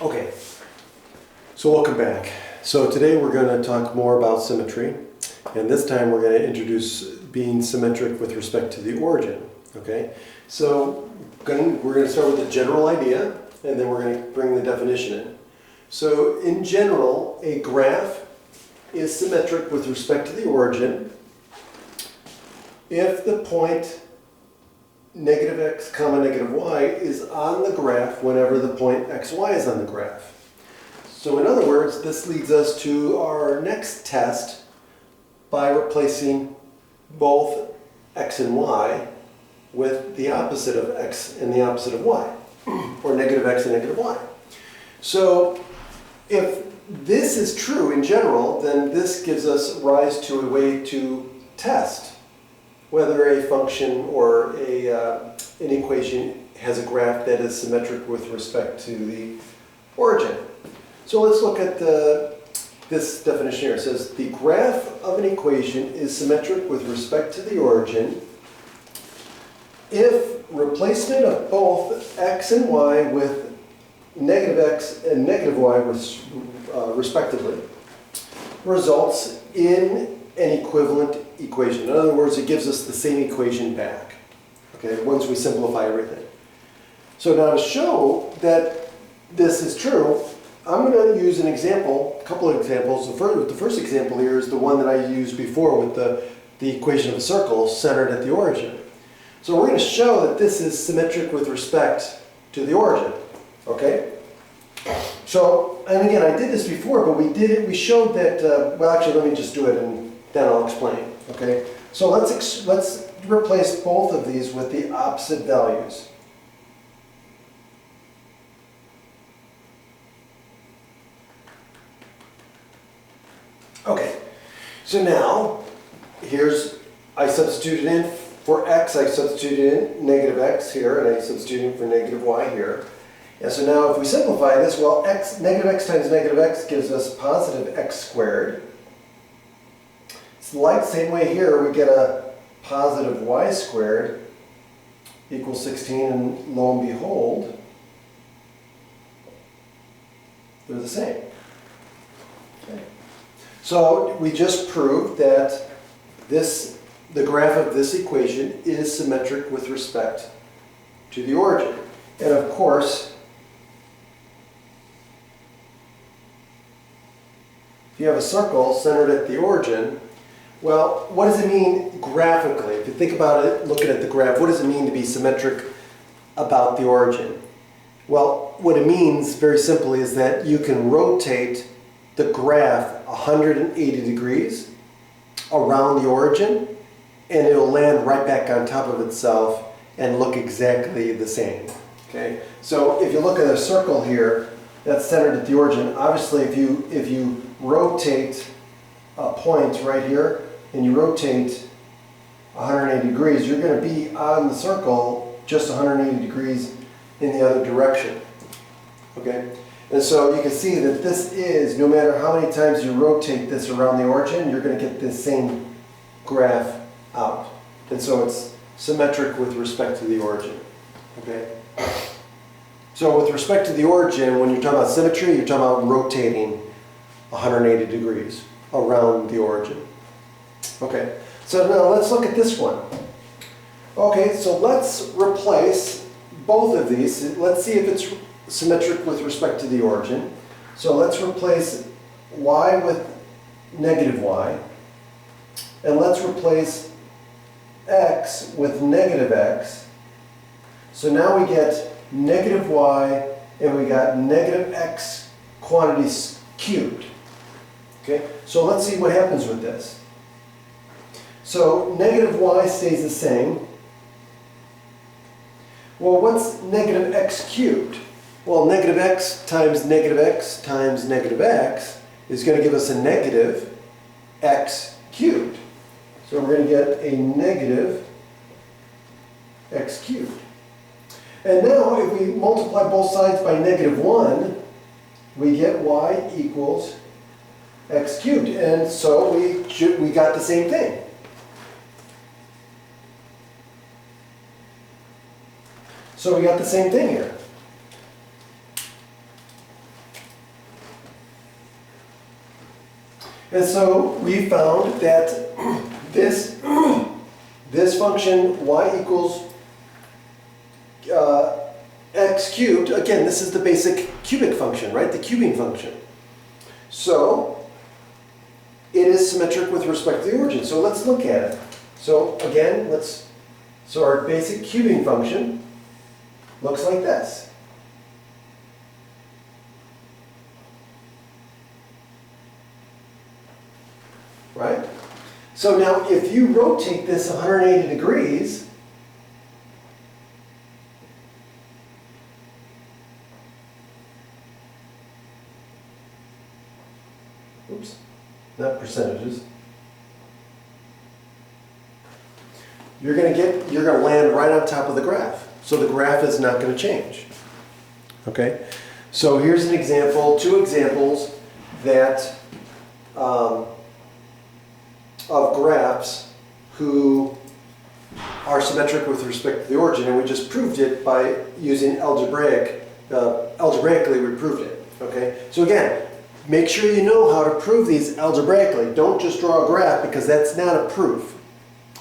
Okay, so welcome back. So today we're going to talk more about symmetry, and this time we're going to introduce being symmetric with respect to the origin. Okay, so we're going to start with the general idea, and then we're going to bring the definition in. So in general, a graph is symmetric with respect to the origin if the point negative x comma negative y is on the graph whenever the point xy is on the graph. So in other words, this leads us to our next test by replacing both x and y with the opposite of x and the opposite of y, or negative x and negative y. So if this is true in general, then this gives us rise to a way to test whether a function or an equation has a graph that is symmetric with respect to the origin. So let's look at this definition here. It says the graph of an equation is symmetric with respect to the origin if replacement of both x and y with negative x and negative y respectively results in an equivalent equation. In other words, it gives us the same equation back, okay, once we simplify everything. So now to show that this is true, I'm going to use an example, a couple of examples. The first example here is the one that I used before with the equation of a circle centered at the origin. So we're going to show that this is symmetric with respect to the origin, okay? So, and again, I did this before, but we showed that, well actually let me just do it and then I'll explain, okay? So let's replace both of these with the opposite values. Okay, so now I substituted in for x, I substituted in negative x here, and I substituted in for negative y here. And so now if we simplify this, well, negative x times negative x gives us positive x squared. It's like same way here, we get a positive y squared equals 16, and lo and behold, they're the same. Okay. So we just proved that the graph of this equation is symmetric with respect to the origin. And of course, if you have a circle centered at the origin, well, what does it mean graphically? If you think about it, looking at the graph, what does it mean to be symmetric about the origin? Well, what it means, very simply, is that you can rotate the graph 180 degrees around the origin, and it'll land right back on top of itself and look exactly the same. Okay? So if you look at a circle here that's centered at the origin, obviously if you rotate a point right here, and you rotate 180 degrees, you're going to be on the circle just 180 degrees in the other direction. Okay? And so you can see that this is, no matter how many times you rotate this around the origin, you're going to get this same graph out. And so it's symmetric with respect to the origin. Okay? So with respect to the origin, when you're talking about symmetry, you're talking about rotating 180 degrees around the origin. Okay, so now let's look at this one. Okay, so let's replace both of these. Let's see if it's symmetric with respect to the origin. So let's replace y with negative y, and let's replace x with negative x. So now we get negative y, and we got negative x quantities cubed. Okay, so let's see what happens with this. So negative y stays the same. Well, what's negative x cubed? Well, negative x times negative x times negative x is going to give us a negative x cubed. So we're going to get a negative x cubed. And now if we multiply both sides by negative 1, we get y equals x cubed. And so we got the same thing. So we got the same thing here. And so we found that this function y equals x cubed, again, this is the basic cubic function, right? The cubing function. So it is symmetric with respect to the origin. So let's look at it. So again, so our basic cubing function looks like this. Right? So now if you rotate this 180 degrees, oops, not percentages, you're going to land right on top of the graph. So the graph is not going to change. Okay? So here's an example, two examples that of graphs who are symmetric with respect to the origin, and we just proved it by using algebraically we proved it. Okay? So again, make sure you know how to prove these algebraically. Don't just draw a graph, because that's not a proof.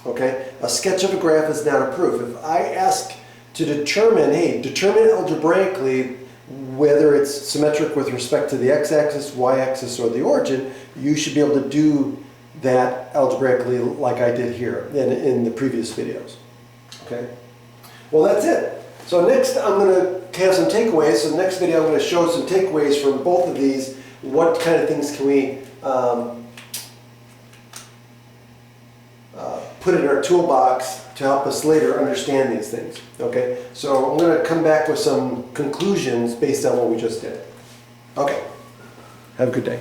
Okay? A sketch of a graph is not a proof. If I ask to determine, hey, determine algebraically whether it's symmetric with respect to the x-axis, y-axis, or the origin, you should be able to do that algebraically like I did here in the previous videos. Okay? Well, that's it. So next I'm going to have some takeaways. So the next video I'm going to show some takeaways from both of these. What kind of things can we put in our toolbox to help us later understand these things. Okay? So I'm going to come back with some conclusions based on what we just did. Okay. Have a good day.